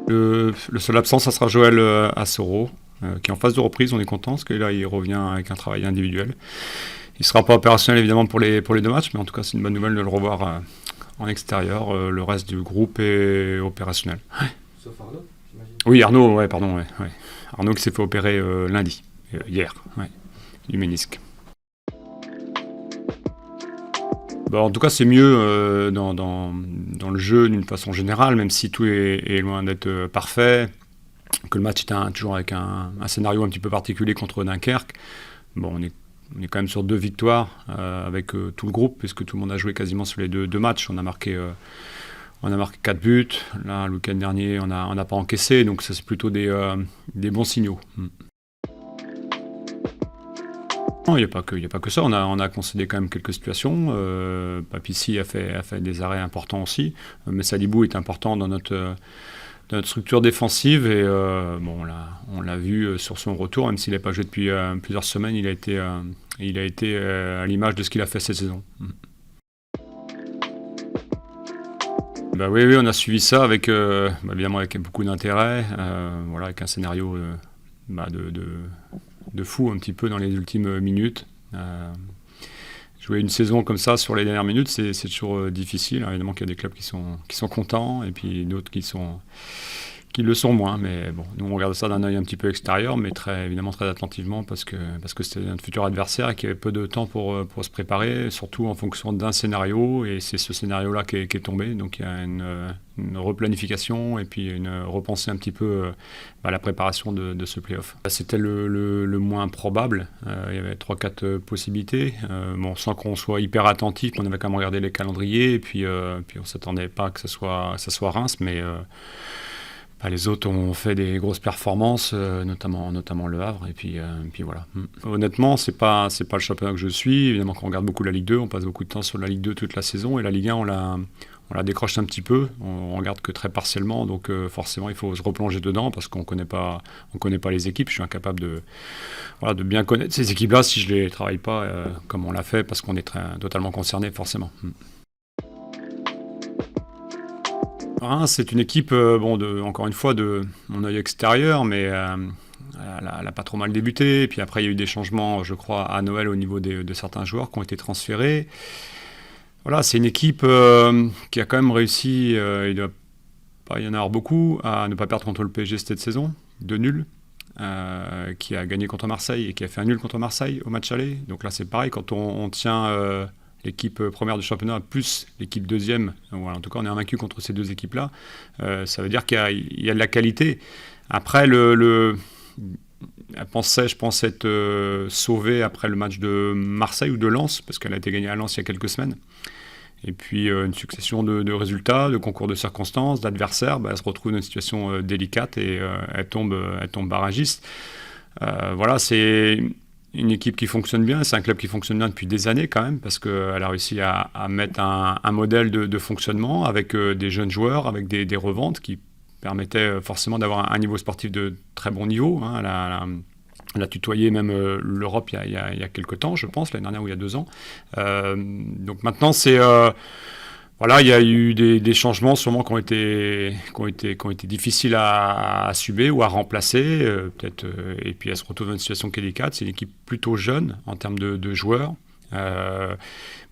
Le seul absent, ça sera Joël Assoro, qui est en phase de reprise. On est content parce que là, il revient avec un travail individuel. Il ne sera pas opérationnel évidemment pour les 2 matchs, mais en tout cas, c'est une bonne nouvelle de le revoir en extérieur. Le reste du groupe est opérationnel. Ouais. Sauf Arnaud, j'imagine. Oui, Arnaud, ouais, pardon. Ouais, ouais. Arnaud qui s'est fait opérer lundi, hier, ouais, du ménisque. En tout cas, c'est mieux dans le jeu d'une façon générale, même si tout est loin d'être parfait, que le match est toujours avec un scénario un petit peu particulier contre Dunkerque. Bon, on est quand même sur 2 victoires avec tout le groupe, puisque tout le monde a joué quasiment sur les deux matchs. On a marqué 4 buts. Là, le week-end dernier, on n'a pas encaissé, donc ça, c'est plutôt des bons signaux. Non, il n'y a pas que ça. On a concédé quand même quelques situations. Papissi a fait des arrêts importants aussi. Mais Salibou est important dans notre structure défensive. Et on l'a vu sur son retour, même s'il n'a pas joué depuis plusieurs semaines, il a été à l'image de ce qu'il a fait cette saison. Oui, on a suivi ça évidemment avec beaucoup d'intérêt, avec un scénario de fou un petit peu dans les ultimes minutes. Jouer une saison comme ça sur les dernières minutes, c'est toujours difficile. Alors, évidemment qu'il y a des clubs qui sont contents et puis d'autres qui le sont moins. Mais bon, nous on regarde ça d'un œil un petit peu extérieur, mais évidemment très attentivement parce que c'était notre futur adversaire et qu'il y avait peu de temps pour se préparer, surtout en fonction d'un scénario. Et c'est ce scénario-là qui est tombé. Donc il y a une replanification et puis une repensée un petit peu à la préparation de ce play-off. C'était le moins probable. Il y avait 3-4 possibilités. Sans qu'on soit hyper attentif, on avait quand même regardé les calendriers et puis on ne s'attendait pas que ça soit Reims, mais les autres ont fait des grosses performances, notamment Le Havre, et puis voilà. Honnêtement, c'est pas le championnat que je suis. Évidemment qu'on regarde beaucoup la Ligue 2, on passe beaucoup de temps sur la Ligue 2 toute la saison, et la Ligue 1, on la décroche un petit peu. On regarde que très partiellement, donc forcément, il faut se replonger dedans parce qu'on connaît pas les équipes. Je suis incapable de bien connaître ces équipes-là si je les travaille pas comme on l'a fait, parce qu'on est totalement concerné, forcément. C'est une équipe, encore une fois, de mon œil extérieur, mais elle a pas trop mal débuté. Et puis après, il y a eu des changements, je crois, à Noël au niveau de certains joueurs qui ont été transférés. Voilà, c'est une équipe qui a quand même réussi, il doit pas y en avoir beaucoup, à ne pas perdre contre le PSG cette saison, 2 nuls, qui a gagné contre Marseille et qui a fait un nul contre Marseille au match aller. Donc là, c'est pareil, quand on tient l'équipe première du championnat plus l'équipe deuxième, en tout cas on est invaincu contre ces 2 équipes-là, ça veut dire qu'il y a de la qualité. Après, elle pensait, je pense, être sauvée après le match de Marseille ou de Lens, parce qu'elle a été gagnée à Lens il y a quelques semaines. Et puis une succession de résultats, de concours de circonstances, d'adversaires, elle se retrouve dans une situation délicate et elle tombe barragiste. C'est une équipe qui fonctionne bien, c'est un club qui fonctionne bien depuis des années quand même, parce qu'elle a réussi à mettre un modèle de fonctionnement avec des jeunes joueurs, avec des reventes qui permettaient forcément d'avoir un niveau sportif de très bon niveau. Elle a tutoyé même l'Europe il y a quelques temps, je pense, l'année dernière ou il y a 2 ans. Donc maintenant, il y a eu des changements sûrement qui ont été difficiles à assumer ou à remplacer, peut-être, et puis elle se retrouve dans une situation qui est délicate. C'est une équipe plutôt jeune en termes de joueurs,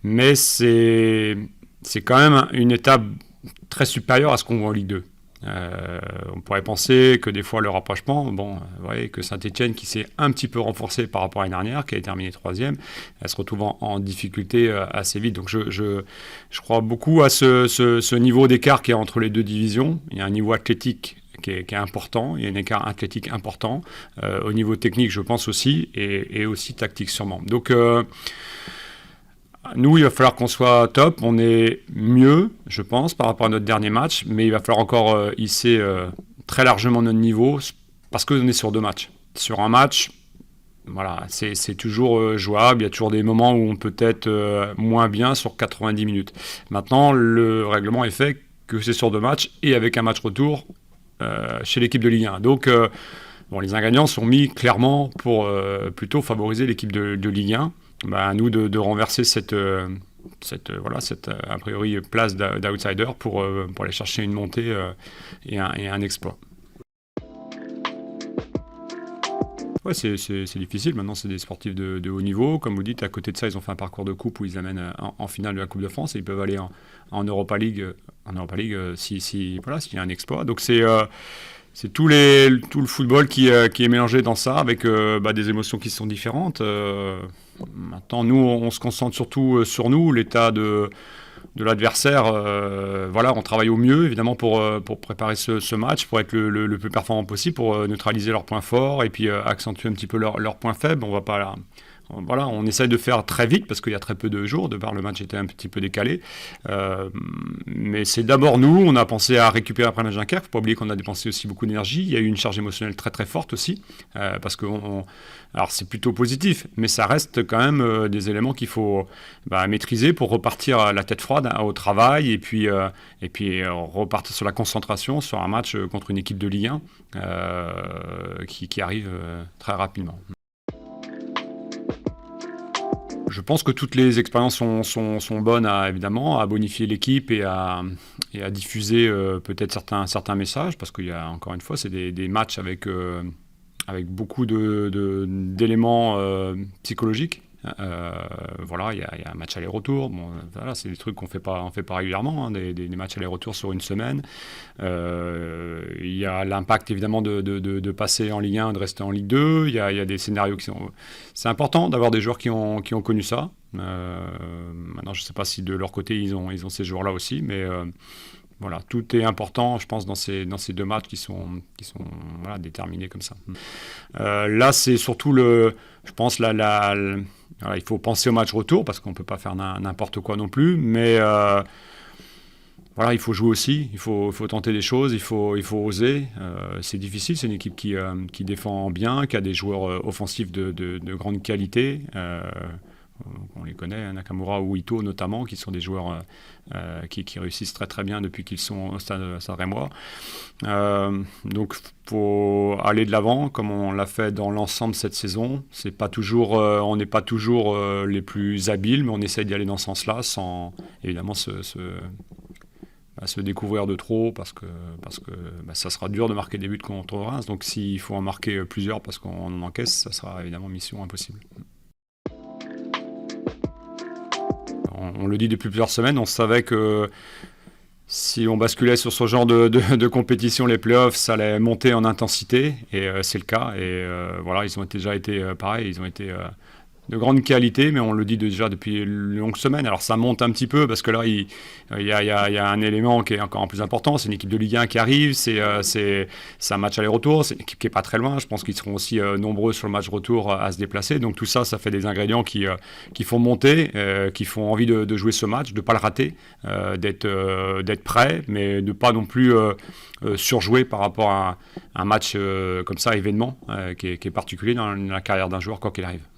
mais c'est quand même une étape très supérieure à ce qu'on voit en Ligue 2. On pourrait penser que des fois le rapprochement, que Saint-Etienne, qui s'est un petit peu renforcé par rapport à l'année dernière, qui a terminé 3e, elle se retrouve en difficulté assez vite. Donc je crois beaucoup à ce niveau d'écart qu'il y a entre les 2 divisions. Il y a un niveau athlétique qui est important, il y a un écart athlétique important, au niveau technique je pense aussi, et aussi tactique sûrement. Donc nous, il va falloir qu'on soit top. On est mieux, je pense, par rapport à notre dernier match, mais il va falloir encore hisser très largement notre niveau, parce qu'on est sur 2 matchs. Sur un match, c'est toujours jouable. Il y a toujours des moments où on peut être moins bien sur 90 minutes. Maintenant, le règlement est fait que c'est sur 2 matchs et avec un match retour chez l'équipe de Ligue 1. Donc, les ingrédients sont mis clairement pour plutôt favoriser l'équipe de Ligue 1. À nous de renverser cette cette a priori place d'outsider pour aller chercher une montée et un exploit. Ouais, c'est difficile. Maintenant, c'est des sportifs de haut niveau. Comme vous dites, à côté de ça, ils ont fait un parcours de coupe où ils amènent en finale de la Coupe de France et ils peuvent aller en Europa League, s'il y a un exploit. Donc, c'est tout le football qui est mélangé dans ça avec des émotions qui sont différentes. Maintenant, nous, on se concentre surtout sur nous, l'état de l'adversaire. On travaille au mieux, évidemment, pour préparer ce match, pour être le plus performant possible, pour neutraliser leurs points forts et puis accentuer un petit peu leurs points faibles. On va pas... on essaye de faire très vite parce qu'il y a très peu de jours, de par le match était un petit peu décalé. Mais c'est d'abord nous, on a pensé à récupérer après le match Dunkerque. Il ne faut pas oublier qu'on a dépensé aussi beaucoup d'énergie. Il y a eu une charge émotionnelle très très forte aussi, parce que alors c'est plutôt positif, mais ça reste quand même des éléments qu'il faut maîtriser pour repartir la tête froide au travail et puis repartir sur la concentration sur un match contre une équipe de Ligue 1 qui arrive très rapidement. Je pense que toutes les expériences sont bonnes évidemment à bonifier l'équipe et à diffuser peut-être certains messages, parce qu'il y a, encore une fois, c'est des matchs avec beaucoup d'éléments psychologiques. Il y a un match aller-retour. C'est des trucs qu'on fait pas régulièrement, des matchs aller-retour sur une semaine. Il y a l'impact évidemment de passer en Ligue 1, de rester en Ligue 2. Il y a des scénarios qui sont... C'est important d'avoir des joueurs qui ont connu ça. Maintenant, je ne sais pas si de leur côté ils ont ces joueurs-là aussi, mais tout est important, je pense, dans ces deux matchs qui sont déterminés comme ça. Là, c'est surtout je pense il faut penser au match retour parce qu'on peut pas faire n'importe quoi non plus, mais il faut jouer aussi, il faut tenter des choses, il faut oser. C'est difficile, c'est une équipe qui défend bien, qui a des joueurs offensifs de grande qualité. On les connaît, Nakamura ou Ito notamment, qui sont des joueurs qui réussissent très très bien depuis qu'ils sont au stade rémois. Donc il faut aller de l'avant, comme on l'a fait dans l'ensemble cette saison. On n'est pas toujours les plus habiles, mais on essaye d'y aller dans ce sens-là, sans évidemment se découvrir de trop, parce que ça sera dur de marquer des buts contre Reims. Donc s'il faut en marquer plusieurs parce qu'on en encaisse, ça sera évidemment mission impossible. On le dit depuis plusieurs semaines, on savait que si on basculait sur ce genre de compétition, les playoffs, ça allait monter en intensité, et c'est le cas. Et ils ont déjà été pareil, ils ont été de grande qualité, mais on le dit déjà depuis une longue semaine. Alors ça monte un petit peu parce que là, il y a un élément qui est encore plus important. C'est une équipe de Ligue 1 qui arrive, c'est un match aller-retour, c'est une équipe qui n'est pas très loin. Je pense qu'ils seront aussi nombreux sur le match retour à se déplacer. Donc tout ça, ça fait des ingrédients qui font monter, qui font envie de jouer ce match, de ne pas le rater, d'être prêt, mais de ne pas non plus surjouer par rapport à un match comme ça, événement, qui est particulier dans la carrière d'un joueur, quoi qu'il arrive.